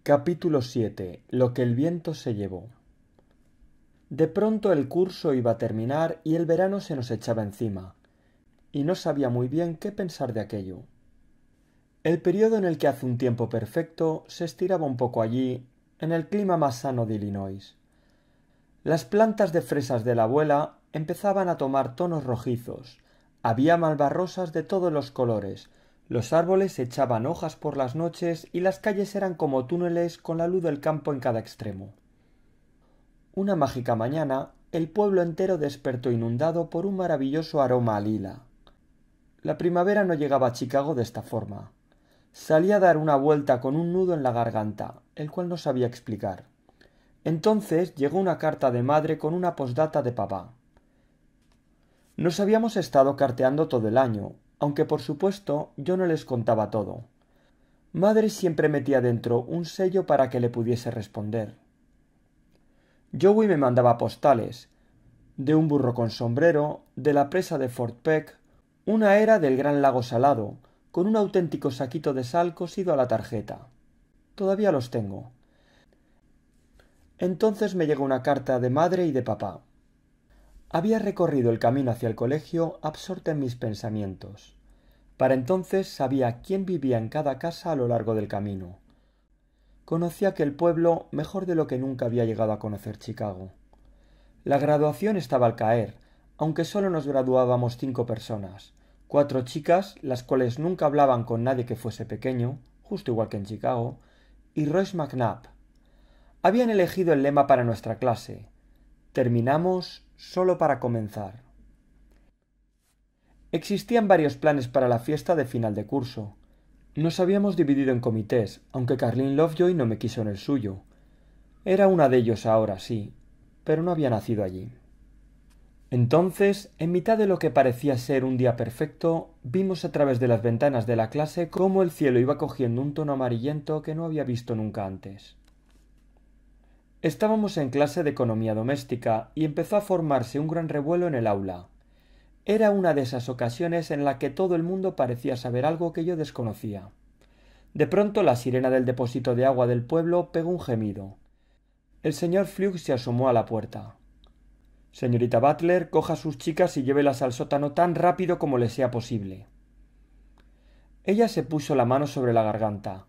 Capítulo 7. Lo que el viento se llevó. De pronto el curso iba a terminar y el verano se nos echaba encima, y no sabía muy bien qué pensar de aquello. El periodo en el que hace un tiempo perfecto se estiraba un poco allí, en el clima más sano de Illinois. Las plantas de fresas de la abuela empezaban a tomar tonos rojizos, había malvarrosas de todos los colores, los árboles echaban hojas por las noches y las calles eran como túneles con la luz del campo en cada extremo. Una mágica mañana, el pueblo entero despertó inundado por un maravilloso aroma a lila. La primavera no llegaba a Chicago de esta forma. Salí a dar una vuelta con un nudo en la garganta, el cual no sabía explicar. Entonces llegó una carta de madre con una posdata de papá. Nos habíamos estado carteando todo el año, aunque por supuesto yo no les contaba todo. Madre siempre metía dentro un sello para que le pudiese responder. Joey me mandaba postales, de un burro con sombrero, de la presa de Fort Peck, una era del Gran Lago Salado, con un auténtico saquito de sal cosido a la tarjeta. Todavía los tengo. Entonces me llegó una carta de madre y de papá. Había recorrido el camino hacia el colegio absorta en mis pensamientos. Para entonces sabía quién vivía en cada casa a lo largo del camino. Conocía aquel pueblo mejor de lo que nunca había llegado a conocer Chicago. La graduación estaba al caer, aunque solo nos graduábamos 5 personas, 4 chicas, las cuales nunca hablaban con nadie que fuese pequeño, justo igual que en Chicago, y Royce McNabb. Habían elegido el lema para nuestra clase: terminamos solo para comenzar. Existían varios planes para la fiesta de final de curso. Nos habíamos dividido en comités, aunque Carlin Lovejoy no me quiso en el suyo. Era una de ellos ahora, sí, pero no había nacido allí. Entonces, en mitad de lo que parecía ser un día perfecto, vimos a través de las ventanas de la clase cómo el cielo iba cogiendo un tono amarillento que no había visto nunca antes. Estábamos en clase de economía doméstica y empezó a formarse un gran revuelo en el aula. Era una de esas ocasiones en la que todo el mundo parecía saber algo que yo desconocía. De pronto la sirena del depósito de agua del pueblo pegó un gemido. El señor Fluke se asomó a la puerta. Señorita Butler, coja a sus chicas y llévelas al sótano tan rápido como le sea posible. Ella se puso la mano sobre la garganta.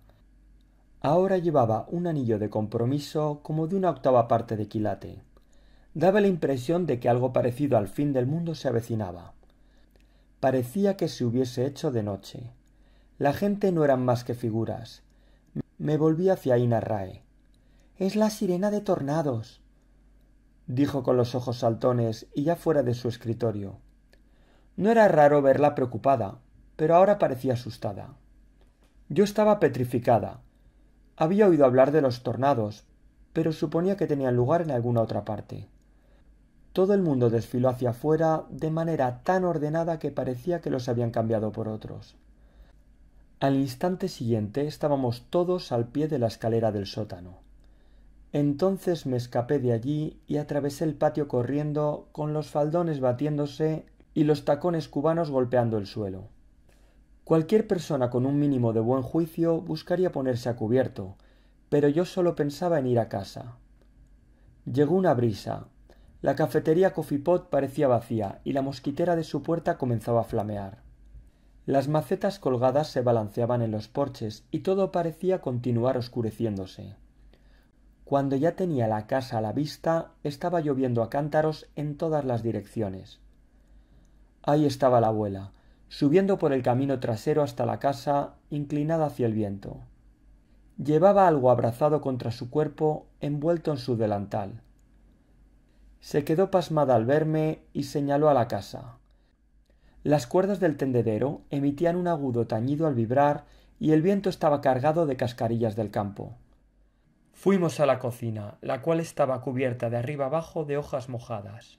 Ahora llevaba un anillo de compromiso como de una octava parte de quilate. Daba la impresión de que algo parecido al fin del mundo se avecinaba. Parecía que se hubiese hecho de noche. La gente no eran más que figuras. Me volví hacia Ina Rae. «Es la sirena de Tornados», dijo con los ojos saltones y ya fuera de su escritorio. No era raro verla preocupada, pero ahora parecía asustada. Yo estaba petrificada. Había oído hablar de los tornados, pero suponía que tenían lugar en alguna otra parte. Todo el mundo desfiló hacia afuera de manera tan ordenada que parecía que los habían cambiado por otros. Al instante siguiente estábamos todos al pie de la escalera del sótano. Entonces me escapé de allí y atravesé el patio corriendo, con los faldones batiéndose y los tacones cubanos golpeando el suelo. Cualquier persona con un mínimo de buen juicio buscaría ponerse a cubierto, pero yo solo pensaba en ir a casa. Llegó una brisa. La cafetería Coffee Pot parecía vacía y la mosquitera de su puerta comenzaba a flamear. Las macetas colgadas se balanceaban en los porches y todo parecía continuar oscureciéndose. Cuando ya tenía la casa a la vista, estaba lloviendo a cántaros en todas las direcciones. Ahí estaba la abuela, subiendo por el camino trasero hasta la casa, inclinada hacia el viento. Llevaba algo abrazado contra su cuerpo, envuelto en su delantal. Se quedó pasmada al verme y señaló a la casa. Las cuerdas del tendedero emitían un agudo tañido al vibrar y el viento estaba cargado de cascarillas del campo. Fuimos a la cocina, la cual estaba cubierta de arriba abajo de hojas mojadas.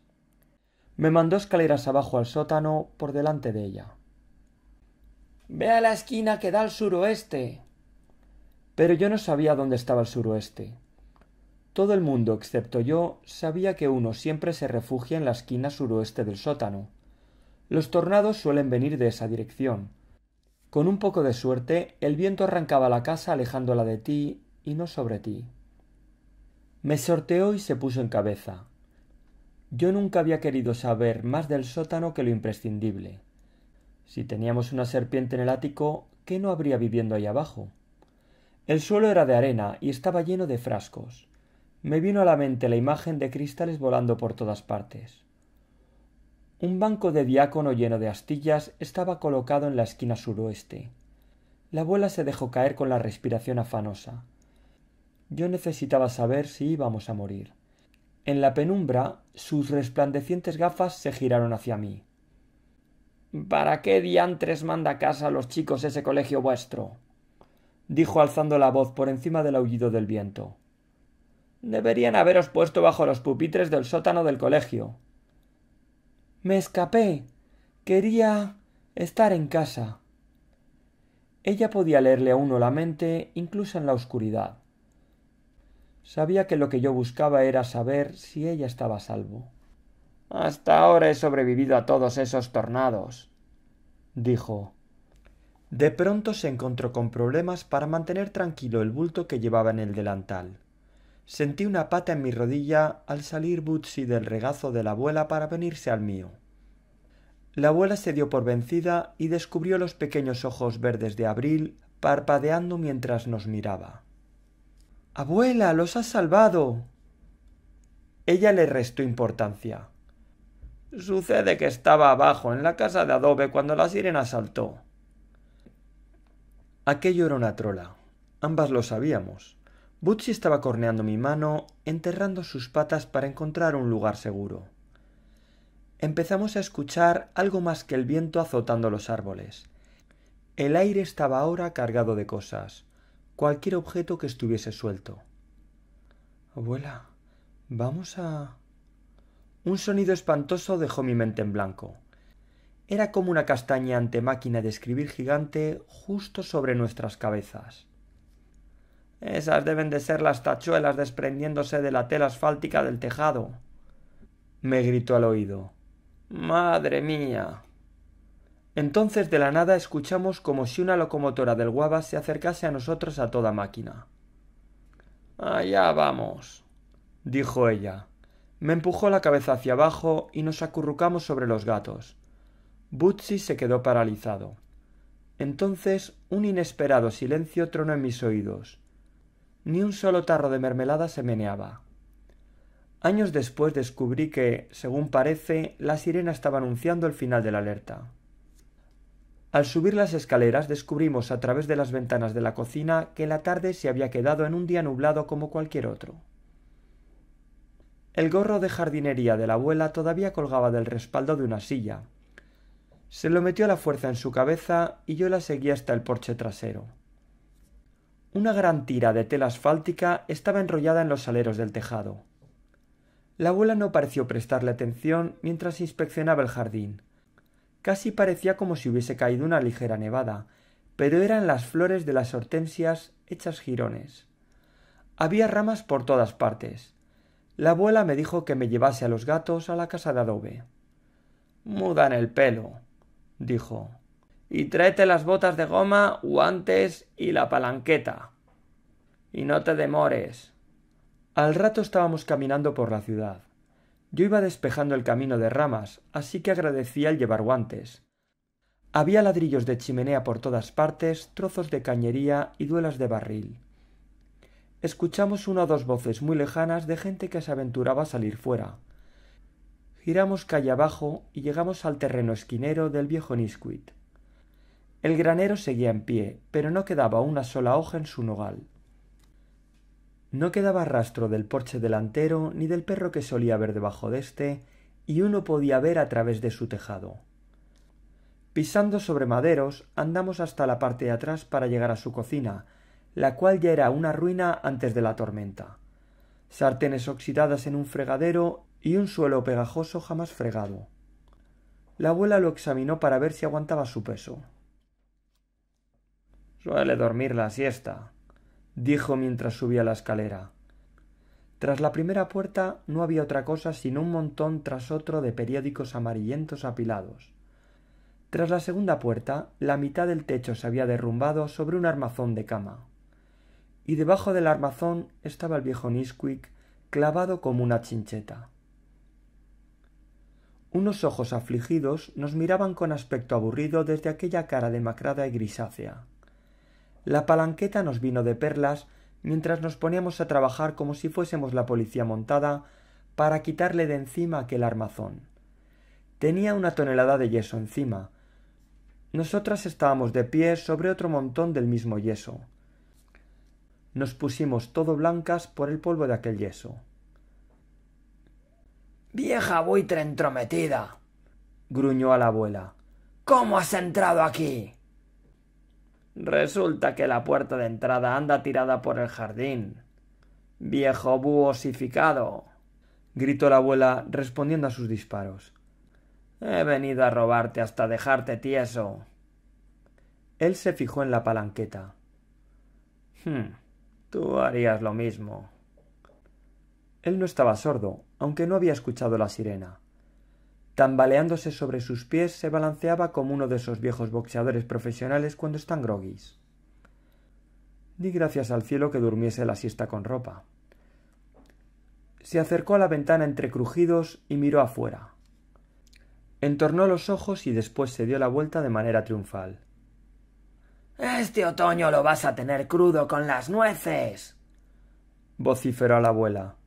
Me mandó escaleras abajo al sótano por delante de ella. «Ve a la esquina que da al suroeste». Pero yo no sabía dónde estaba el suroeste. Todo el mundo, excepto yo, sabía que uno siempre se refugia en la esquina suroeste del sótano. Los tornados suelen venir de esa dirección. Con un poco de suerte, el viento arrancaba la casa alejándola de ti y no sobre ti. Me sorteó y se puso en cabeza. Yo nunca había querido saber más del sótano que lo imprescindible. Si teníamos una serpiente en el ático, ¿qué no habría viviendo ahí abajo? El suelo era de arena y estaba lleno de frascos. Me vino a la mente la imagen de cristales volando por todas partes. Un banco de diácono lleno de astillas estaba colocado en la esquina suroeste. La abuela se dejó caer con la respiración afanosa. Yo necesitaba saber si íbamos a morir. En la penumbra, sus resplandecientes gafas se giraron hacia mí. ¿Para qué diantres manda a casa a los chicos ese colegio vuestro? Dijo alzando la voz por encima del aullido del viento. Deberían haberos puesto bajo los pupitres del sótano del colegio. Me escapé. Quería estar en casa. Ella podía leerle a uno la mente incluso en la oscuridad. Sabía que lo que yo buscaba era saber si ella estaba a salvo. Hasta ahora he sobrevivido a todos esos tornados, dijo. De pronto se encontró con problemas para mantener tranquilo el bulto que llevaba en el delantal. Sentí una pata en mi rodilla al salir Bootsy del regazo de la abuela para venirse al mío. La abuela se dio por vencida y descubrió los pequeños ojos verdes de abril parpadeando mientras nos miraba. —¡Abuela, los has salvado! Ella le restó importancia. Sucede que estaba abajo en la casa de adobe cuando la sirena saltó. Aquello era una trola. Ambas lo sabíamos. Bootsy estaba corneando mi mano, enterrando sus patas para encontrar un lugar seguro. Empezamos a escuchar algo más que el viento azotando los árboles. El aire estaba ahora cargado de cosas, cualquier objeto que estuviese suelto. Abuela, vamos a... Un sonido espantoso dejó mi mente en blanco. Era como una castañeante máquina de escribir gigante justo sobre nuestras cabezas. Esas deben de ser las tachuelas desprendiéndose de la tela asfáltica del tejado, me gritó al oído. ¡Madre mía! Entonces de la nada escuchamos como si una locomotora del Guava se acercase a nosotros a toda máquina. Allá vamos, dijo ella. Me empujó la cabeza hacia abajo y nos acurrucamos sobre los gatos. Bootsy se quedó paralizado. Entonces un inesperado silencio tronó en mis oídos. Ni un solo tarro de mermelada se meneaba. Años después descubrí que, según parece, la sirena estaba anunciando el final de la alerta. Al subir las escaleras descubrimos a través de las ventanas de la cocina que la tarde se había quedado en un día nublado como cualquier otro. El gorro de jardinería de la abuela todavía colgaba del respaldo de una silla. Se lo metió a la fuerza en su cabeza y yo la seguí hasta el porche trasero. Una gran tira de tela asfáltica estaba enrollada en los aleros del tejado. La abuela no pareció prestarle atención mientras inspeccionaba el jardín. Casi parecía como si hubiese caído una ligera nevada, pero eran las flores de las hortensias hechas jirones. Había ramas por todas partes. La abuela me dijo que me llevase a los gatos a la casa de adobe. «Mudan el pelo», dijo, «y tráete las botas de goma, guantes y la palanqueta. Y no te demores». Al rato estábamos caminando por la ciudad. Yo iba despejando el camino de ramas, así que agradecía el llevar guantes. Había ladrillos de chimenea por todas partes, trozos de cañería y duelas de barril. Escuchamos una o dos voces muy lejanas de gente que se aventuraba a salir fuera. Giramos calle abajo y llegamos al terreno esquinero del viejo Nisquit. El granero seguía en pie, pero no quedaba una sola hoja en su nogal. No quedaba rastro del porche delantero ni del perro que solía haber debajo de éste, y uno podía ver a través de su tejado. Pisando sobre maderos, andamos hasta la parte de atrás para llegar a su cocina, la cual ya era una ruina antes de la tormenta. Sartenes oxidadas en un fregadero y un suelo pegajoso jamás fregado. La abuela lo examinó para ver si aguantaba su peso. «Suele dormir la siesta», dijo mientras subía la escalera. Tras la primera puerta no había otra cosa sino un montón tras otro de periódicos amarillentos apilados. Tras la segunda puerta, la mitad del techo se había derrumbado sobre un armazón de cama. y debajo del armazón estaba el viejo Nisquik clavado como una chincheta. Unos ojos afligidos nos miraban con aspecto aburrido desde aquella cara demacrada y grisácea. La palanqueta nos vino de perlas mientras nos poníamos a trabajar como si fuésemos la policía montada para quitarle de encima aquel armazón. Tenía 1 tonelada de yeso encima. Nosotras estábamos de pie sobre otro montón del mismo yeso. Nos pusimos todo blancas por el polvo de aquel yeso. —¡Vieja buitre entrometida! —gruñó a la abuela—. ¿Cómo has entrado aquí? —Resulta que la puerta de entrada anda tirada por el jardín. —¡Viejo búho osificado! —gritó la abuela respondiendo a sus disparos. —He venido a robarte hasta dejarte tieso. Él se fijó en la palanqueta. Tú harías lo mismo. Él no estaba sordo, aunque no había escuchado la sirena. Tambaleándose sobre sus pies, se balanceaba como uno de esos viejos boxeadores profesionales cuando están groguis. Di gracias al cielo que durmiese la siesta con ropa. Se acercó a la ventana entre crujidos y miró afuera. Entornó los ojos y después se dio la vuelta de manera triunfal. —Este otoño lo vas a tener crudo con las nueces —vociferó la abuela—.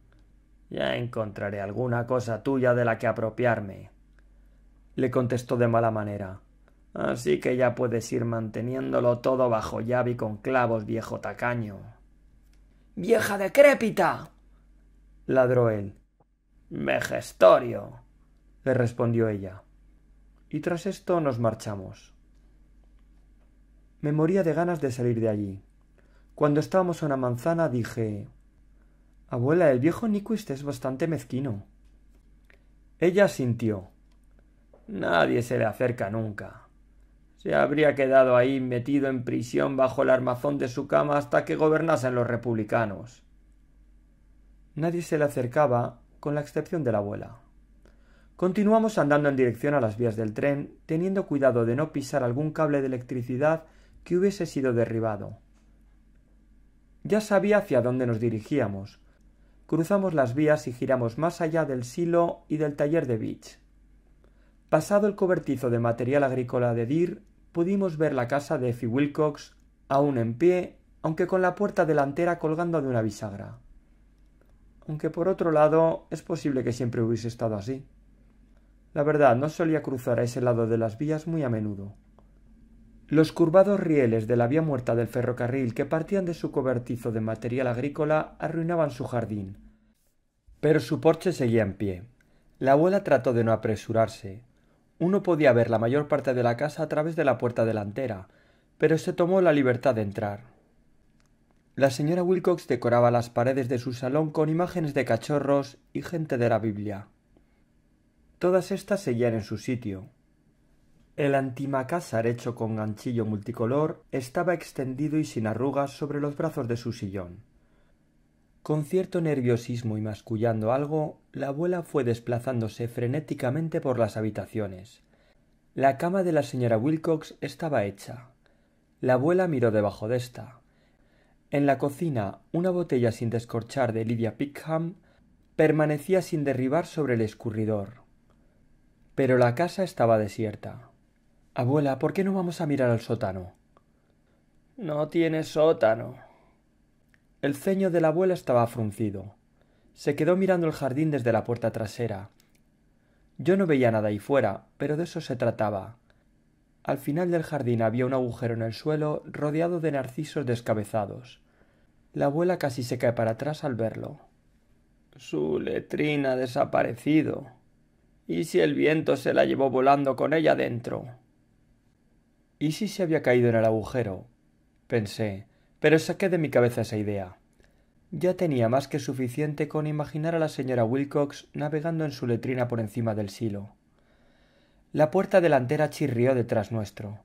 Ya encontraré alguna cosa tuya de la que apropiarme —le contestó de mala manera—. Así que ya puedes ir manteniéndolo todo bajo llave y con clavos, viejo tacaño. —¡Vieja decrépita! —ladró él. —Vejestorio —le respondió ella. Y tras esto nos marchamos. Me moría de ganas de salir de allí. Cuando estábamos a una manzana dije: «Abuela, el viejo Nyquist es bastante mezquino». Ella asintió. «Nadie se le acerca nunca. Se habría quedado ahí metido en prisión bajo el armazón de su cama hasta que gobernasen los republicanos». Nadie se le acercaba, con la excepción de la abuela. Continuamos andando en dirección a las vías del tren, teniendo cuidado de no pisar algún cable de electricidad que hubiese sido derribado. Ya sabía hacia dónde nos dirigíamos. Cruzamos las vías y giramos más allá del silo y del taller de Beach. Pasado el cobertizo de material agrícola de Deer, pudimos ver la casa de Effie Wilcox, aún en pie, aunque con la puerta delantera colgando de una bisagra. Aunque por otro lado, es posible que siempre hubiese estado así. La verdad, no solía cruzar a ese lado de las vías muy a menudo. Los curvados rieles de la vía muerta del ferrocarril que partían de su cobertizo de material agrícola arruinaban su jardín. Pero su porche seguía en pie. La abuela trató de no apresurarse. Uno podía ver la mayor parte de la casa a través de la puerta delantera, pero se tomó la libertad de entrar. La señora Wilcox decoraba las paredes de su salón con imágenes de cachorros y gente de la Biblia. Todas estas seguían en su sitio. El antimacassar hecho con ganchillo multicolor estaba extendido y sin arrugas sobre los brazos de su sillón. Con cierto nerviosismo y mascullando algo, la abuela fue desplazándose frenéticamente por las habitaciones. La cama de la señora Wilcox estaba hecha. La abuela miró debajo de ésta. En la cocina, una botella sin descorchar de Lydia Pickham permanecía sin derribar sobre el escurridor. Pero la casa estaba desierta. «Abuela, ¿por qué no vamos a mirar al sótano?» «No tiene sótano». El ceño de la abuela estaba fruncido. Se quedó mirando el jardín desde la puerta trasera. Yo no veía nada ahí fuera, pero de eso se trataba. Al final del jardín había un agujero en el suelo rodeado de narcisos descabezados. La abuela casi se cae para atrás al verlo. «Su letrina ha desaparecido. ¿Y si el viento se la llevó volando con ella dentro?» ¿Y si se había caído en el agujero? Pensé, pero saqué de mi cabeza esa idea. Ya tenía más que suficiente con imaginar a la señora Wilcox navegando en su letrina por encima del silo. La puerta delantera chirrió detrás nuestro.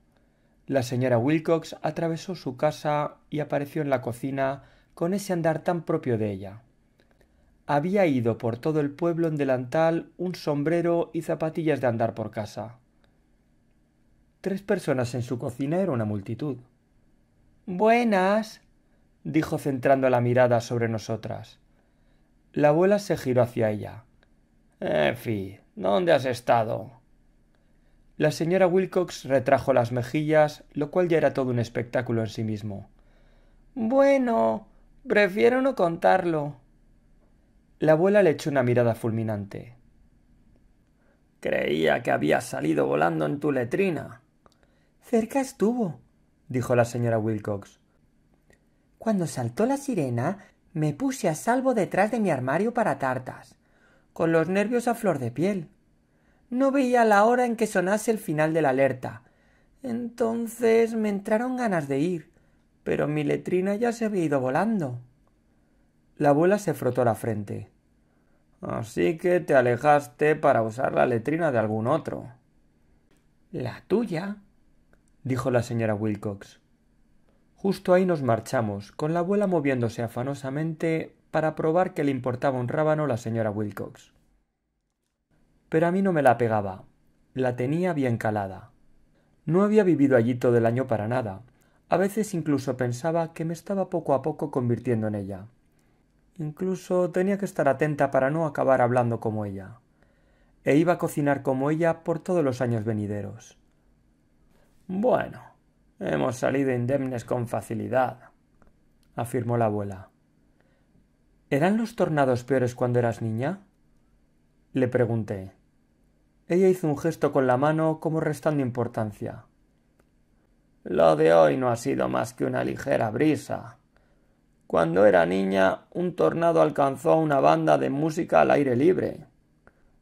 La señora Wilcox atravesó su casa y apareció en la cocina con ese andar tan propio de ella. Había ido por todo el pueblo en delantal, un sombrero y zapatillas de andar por casa. 3 personas en su cocina era una multitud. «Buenas», dijo centrando la mirada sobre nosotras. La abuela se giró hacia ella. Effie, ¿dónde has estado? La señora Wilcox retrajo las mejillas, lo cual ya era todo un espectáculo en sí mismo. Bueno, prefiero no contarlo. La abuela le echó una mirada fulminante. Creía que habías salido volando en tu letrina. Cerca estuvo, dijo la señora Wilcox. Cuando saltó la sirena, me puse a salvo detrás de mi armario para tartas, con los nervios a flor de piel. No veía la hora en que sonase el final de la alerta. Entonces me entraron ganas de ir, pero mi letrina ya se había ido volando. La abuela se frotó la frente. Así que te alejaste para usar la letrina de algún otro. ¿La tuya? Dijo la señora Wilcox. Justo ahí nos marchamos, con la abuela moviéndose afanosamente para probar que le importaba un rábano la señora Wilcox. Pero a mí no me la pegaba. La tenía bien calada. No había vivido allí todo el año para nada. A veces incluso pensaba que me estaba poco a poco convirtiendo en ella. Incluso tenía que estar atenta para no acabar hablando como ella. E iba a cocinar como ella por todos los años venideros. Bueno, hemos salido indemnes con facilidad, afirmó la abuela. ¿Eran los tornados peores cuando eras niña? Le pregunté. Ella hizo un gesto con la mano como restando importancia. Lo de hoy no ha sido más que una ligera brisa. Cuando era niña, un tornado alcanzó a una banda de música al aire libre.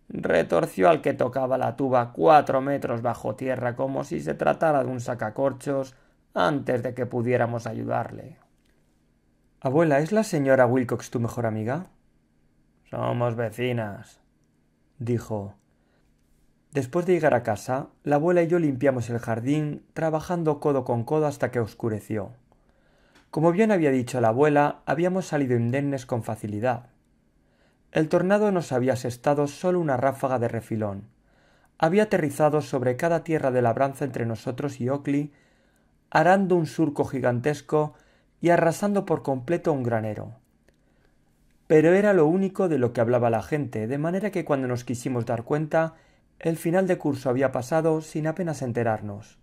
Retorció al que tocaba la tuba 4 metros bajo tierra como si se tratara de un sacacorchos antes de que pudiéramos ayudarle. Abuela, ¿es la señora Wilcox tu mejor amiga? Somos vecinas, dijo. Después de llegar a casa, la abuela y yo limpiamos el jardín, trabajando codo con codo hasta que oscureció. Como bien había dicho la abuela, habíamos salido indemnes con facilidad. El tornado nos había asestado solo una ráfaga de refilón. Había aterrizado sobre cada tierra de labranza entre nosotros y Oakley, arando un surco gigantesco y arrasando por completo un granero. Pero era lo único de lo que hablaba la gente, de manera que cuando nos quisimos dar cuenta, el final de curso había pasado sin apenas enterarnos.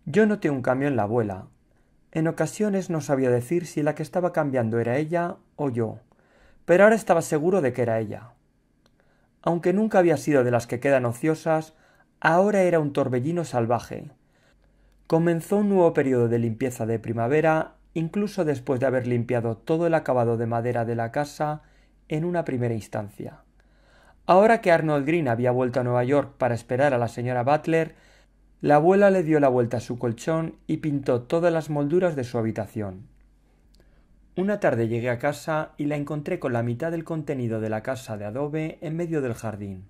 Yo noté un cambio en la abuela. En ocasiones no sabía decir si la que estaba cambiando era ella o yo, pero ahora estaba seguro de que era ella. Aunque nunca había sido de las que quedan ociosas, ahora era un torbellino salvaje. Comenzó un nuevo periodo de limpieza de primavera, incluso después de haber limpiado todo el acabado de madera de la casa en una primera instancia. Ahora que Arnold Green había vuelto a Nueva York para esperar a la señora Butler, la abuela le dio la vuelta a su colchón y pintó todas las molduras de su habitación. Una tarde llegué a casa y la encontré con la mitad del contenido de la casa de adobe en medio del jardín.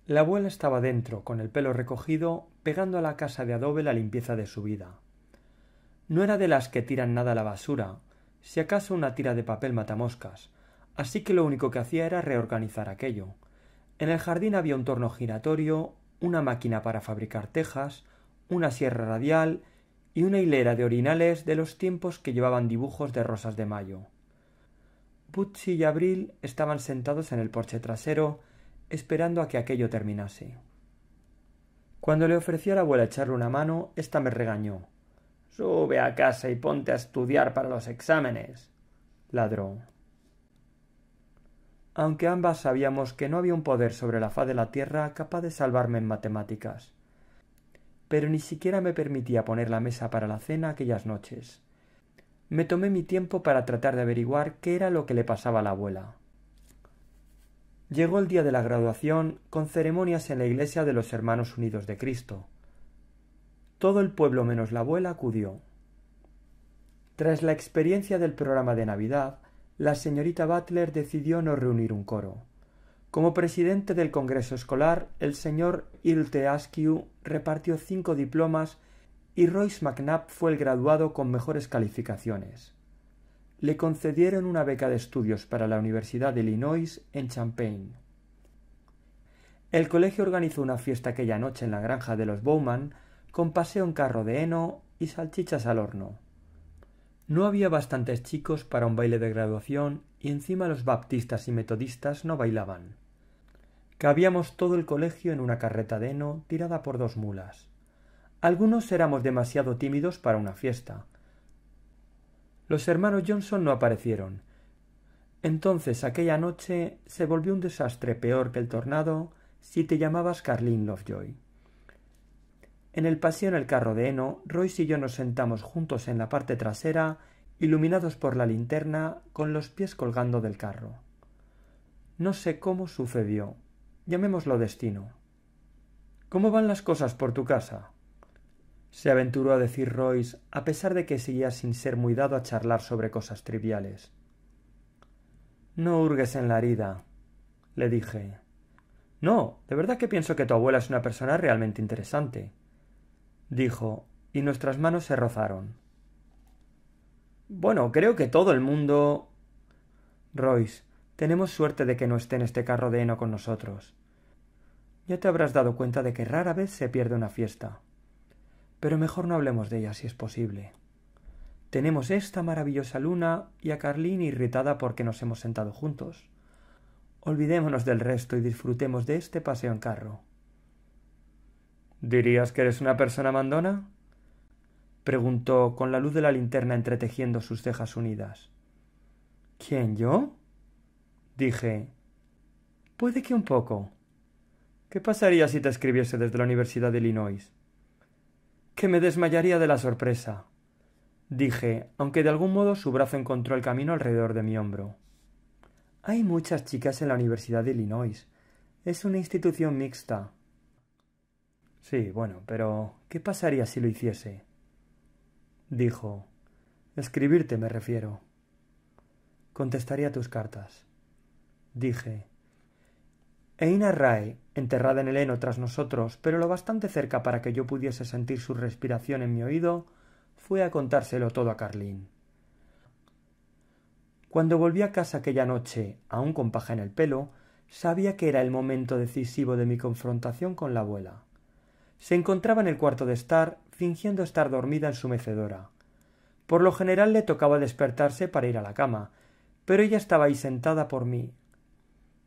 La abuela estaba dentro, con el pelo recogido, pegando a la casa de adobe la limpieza de su vida. No era de las que tiran nada a la basura, si acaso una tira de papel matamoscas, así que lo único que hacía era reorganizar aquello. En el jardín había un torno giratorio, una máquina para fabricar tejas, una sierra radial y una hilera de orinales de los tiempos que llevaban dibujos de rosas de mayo. Bootsy y Abril estaban sentados en el porche trasero, esperando a que aquello terminase. Cuando le ofrecí a la abuela echarle una mano, ésta me regañó. «Sube a casa y ponte a estudiar para los exámenes», ladró. Aunque ambas sabíamos que no había un poder sobre la faz de la tierra capaz de salvarme en matemáticas. Pero ni siquiera me permitía poner la mesa para la cena aquellas noches. Me tomé mi tiempo para tratar de averiguar qué era lo que le pasaba a la abuela. Llegó el día de la graduación, con ceremonias en la iglesia de los Hermanos Unidos de Cristo. Todo el pueblo menos la abuela acudió. Tras la experiencia del programa de Navidad, la señorita Butler decidió no reunir un coro. Como presidente del Congreso Escolar, el señor Earl Askew repartió 5 diplomas y Royce McNabb fue el graduado con mejores calificaciones. Le concedieron una beca de estudios para la Universidad de Illinois en Champaign. El colegio organizó una fiesta aquella noche en la granja de los Bowman, con paseo en carro de heno y salchichas al horno. No había bastantes chicos para un baile de graduación y encima los baptistas y metodistas no bailaban. Cabíamos todo el colegio en una carreta de heno tirada por 2 mulas. Algunos éramos demasiado tímidos para una fiesta. Los hermanos Johnson no aparecieron. Entonces aquella noche se volvió un desastre peor que el tornado si te llamabas Carlin Lovejoy. En el paseo en el carro de heno, Royce y yo nos sentamos juntos en la parte trasera, iluminados por la linterna, con los pies colgando del carro. No sé cómo sucedió. Llamémoslo destino. ¿Cómo van las cosas por tu casa?, se aventuró a decir Royce, a pesar de que seguía sin ser muy dado a charlar sobre cosas triviales. No hurgues en la herida, le dije. No, de verdad que pienso que tu abuela es una persona realmente interesante, dijo, y nuestras manos se rozaron. Bueno, creo que todo el mundo... Royce, tenemos suerte de que no esté en este carro de heno con nosotros. Ya te habrás dado cuenta de que rara vez se pierde una fiesta. Pero mejor no hablemos de ella si es posible. Tenemos esta maravillosa luna y a Carlin irritada porque nos hemos sentado juntos. Olvidémonos del resto y disfrutemos de este paseo en carro. ¿Dirías que eres una persona mandona?, preguntó con la luz de la linterna entretejiendo sus cejas unidas. ¿Quién, yo?, dije. Puede que un poco. ¿Qué pasaría si te escribiese desde la Universidad de Illinois? Que me desmayaría de la sorpresa, dije, aunque de algún modo su brazo encontró el camino alrededor de mi hombro. Hay muchas chicas en la Universidad de Illinois. Es una institución mixta. Sí, bueno, pero ¿qué pasaría si lo hiciese?, dijo. Escribirte me refiero. Contestaría tus cartas, dije. Eina Rae, enterrada en el heno tras nosotros, pero lo bastante cerca para que yo pudiese sentir su respiración en mi oído, fue a contárselo todo a Carlin. Cuando volví a casa aquella noche, aún con paja en el pelo, sabía que era el momento decisivo de mi confrontación con la abuela. Se encontraba en el cuarto de estar, fingiendo estar dormida en su mecedora. Por lo general le tocaba despertarse para ir a la cama, pero ella estaba ahí sentada por mí,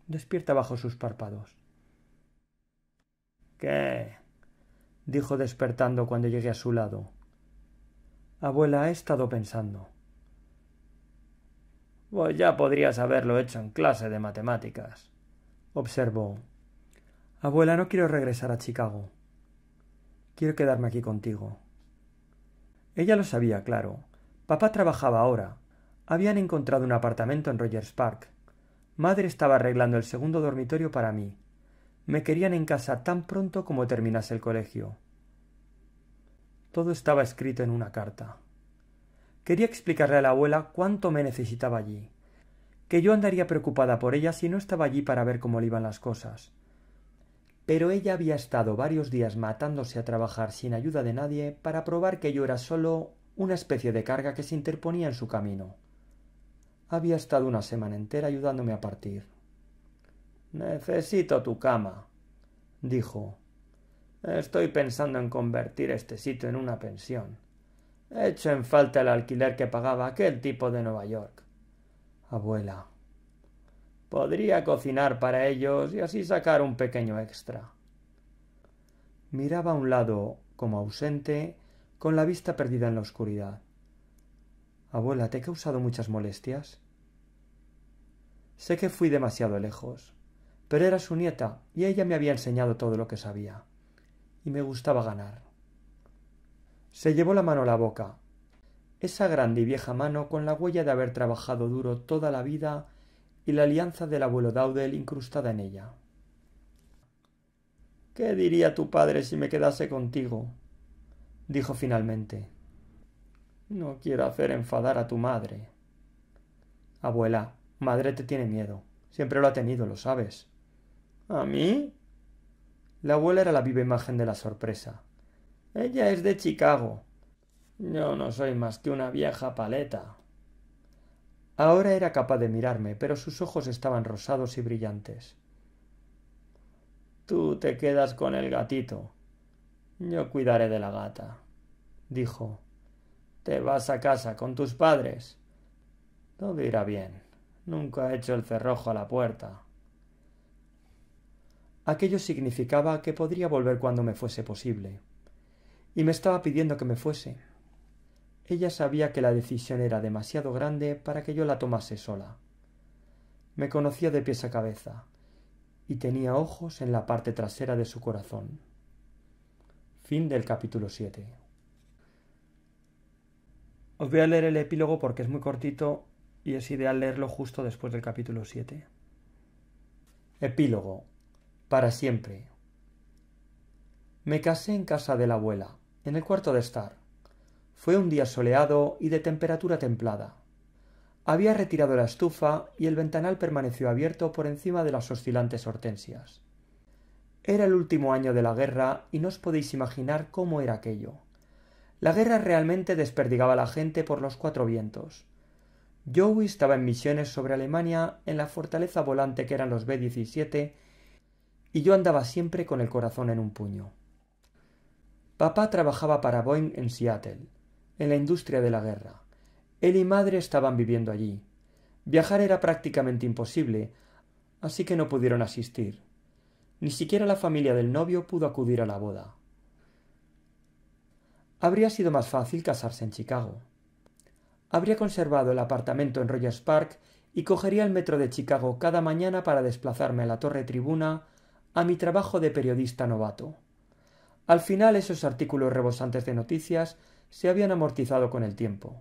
despierta bajo sus párpados. ¿Qué?, dijo despertando cuando llegué a su lado. Abuela, he estado pensando. Pues ya podrías haberlo hecho en clase de matemáticas, observó. Abuela, no quiero regresar a Chicago. Quiero quedarme aquí contigo. Ella lo sabía, claro. Papá trabajaba ahora. Habían encontrado un apartamento en Rogers Park. Madre estaba arreglando el segundo dormitorio para mí. Me querían en casa tan pronto como terminase el colegio. Todo estaba escrito en una carta. Quería explicarle a la abuela cuánto me necesitaba allí, que yo andaría preocupada por ella si no estaba allí para ver cómo le iban las cosas. Pero ella había estado varios días matándose a trabajar sin ayuda de nadie para probar que yo era solo una especie de carga que se interponía en su camino. Había estado una semana entera ayudándome a partir. Necesito tu cama, dijo. Estoy pensando en convertir este sitio en una pensión. He hecho en falta el alquiler que pagaba aquel tipo de Nueva York. Abuela. Podría cocinar para ellos y así sacar un pequeño extra. Miraba a un lado, como ausente, con la vista perdida en la oscuridad. Abuela, ¿te he causado muchas molestias? Sé que fui demasiado lejos, pero era su nieta y ella me había enseñado todo lo que sabía. Y me gustaba ganar. Se llevó la mano a la boca, esa grande y vieja mano con la huella de haber trabajado duro toda la vida y la alianza del abuelo Dowdell incrustada en ella. ¿Qué diría tu padre si me quedase contigo?, dijo finalmente. No quiero hacer enfadar a tu madre. Abuela, madre te tiene miedo. Siempre lo ha tenido, lo sabes. ¿A mí? La abuela era la viva imagen de la sorpresa. Ella es de Chicago. Yo no soy más que una vieja paleta. Ahora era capaz de mirarme, pero sus ojos estaban rosados y brillantes. Tú te quedas con el gatito. Yo cuidaré de la gata, dijo. ¿Te vas a casa con tus padres? Todo irá bien. Nunca he hecho el cerrojo a la puerta. Aquello significaba que podría volver cuando me fuese posible, y me estaba pidiendo que me fuese. Ella sabía que la decisión era demasiado grande para que yo la tomase sola. Me conocía de pies a cabeza, y tenía ojos en la parte trasera de su corazón. Fin del capítulo 7. Os voy a leer el epílogo porque es muy cortito y es ideal leerlo justo después del capítulo 7. Epílogo. Para siempre. Me casé en casa de la abuela, en el cuarto de estar. Fue un día soleado y de temperatura templada. Había retirado la estufa y el ventanal permaneció abierto por encima de las oscilantes hortensias. Era el último año de la guerra y no os podéis imaginar cómo era aquello. La guerra realmente desperdigaba a la gente por los cuatro vientos. Joey estaba en misiones sobre Alemania en la fortaleza volante que eran los B-17 y yo andaba siempre con el corazón en un puño. Papá trabajaba para Boeing en Seattle, en la industria de la guerra. Él y madre estaban viviendo allí. Viajar era prácticamente imposible, así que no pudieron asistir. Ni siquiera la familia del novio pudo acudir a la boda. Habría sido más fácil casarse en Chicago. Habría conservado el apartamento en Rogers Park y cogería el metro de Chicago cada mañana para desplazarme a la Torre Tribuna a mi trabajo de periodista novato. Al final esos artículos rebosantes de noticias se habían amortizado con el tiempo.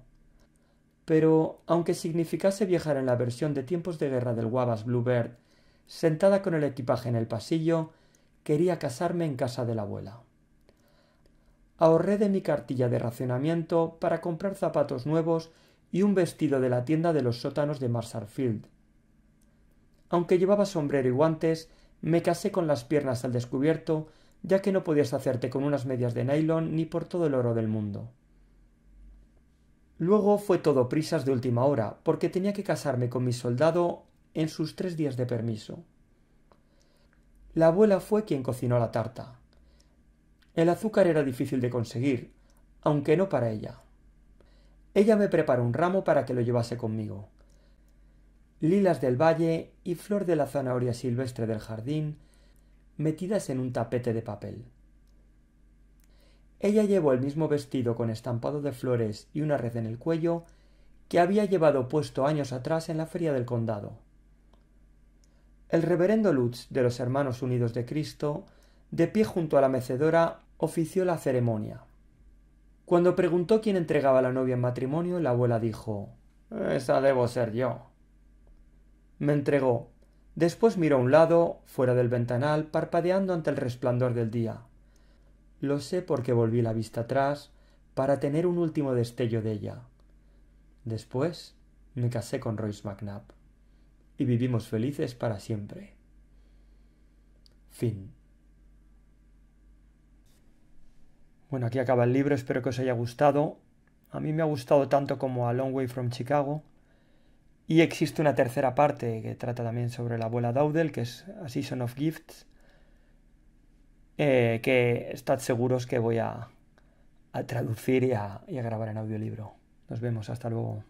Pero, aunque significase viajar en la versión de tiempos de guerra del Wabash Bluebird, sentada con el equipaje en el pasillo, quería casarme en casa de la abuela. Ahorré de mi cartilla de racionamiento para comprar zapatos nuevos y un vestido de la tienda de los sótanos de Marshall Field. Aunque llevaba sombrero y guantes, me casé con las piernas al descubierto, ya que no podías hacerte con unas medias de nylon ni por todo el oro del mundo. Luego fue todo prisas de última hora, porque tenía que casarme con mi soldado en sus 3 días de permiso. La abuela fue quien cocinó la tarta. El azúcar era difícil de conseguir, aunque no para ella. Ella me preparó un ramo para que lo llevase conmigo. Lilas del valle y flor de la zanahoria silvestre del jardín, metidas en un tapete de papel. Ella llevó el mismo vestido con estampado de flores y una red en el cuello que había llevado puesto años atrás en la feria del condado. El reverendo Lutz de los Hermanos Unidos de Cristo, de pie junto a la mecedora, ofició la ceremonia. Cuando preguntó quién entregaba a la novia en matrimonio, la abuela dijo: «Esa debo ser yo». Me entregó. Después miró a un lado, fuera del ventanal, parpadeando ante el resplandor del día. Lo sé porque volví la vista atrás para tener un último destello de ella. Después me casé con Royce McNabb y vivimos felices para siempre. Fin. Bueno, aquí acaba el libro, espero que os haya gustado. A mí me ha gustado tanto como A Long Way from Chicago. Y existe una tercera parte que trata también sobre la abuela Dowdell, que es A Season of Gifts, que estad seguros que voy a traducir y a grabar en audiolibro. Nos vemos, hasta luego.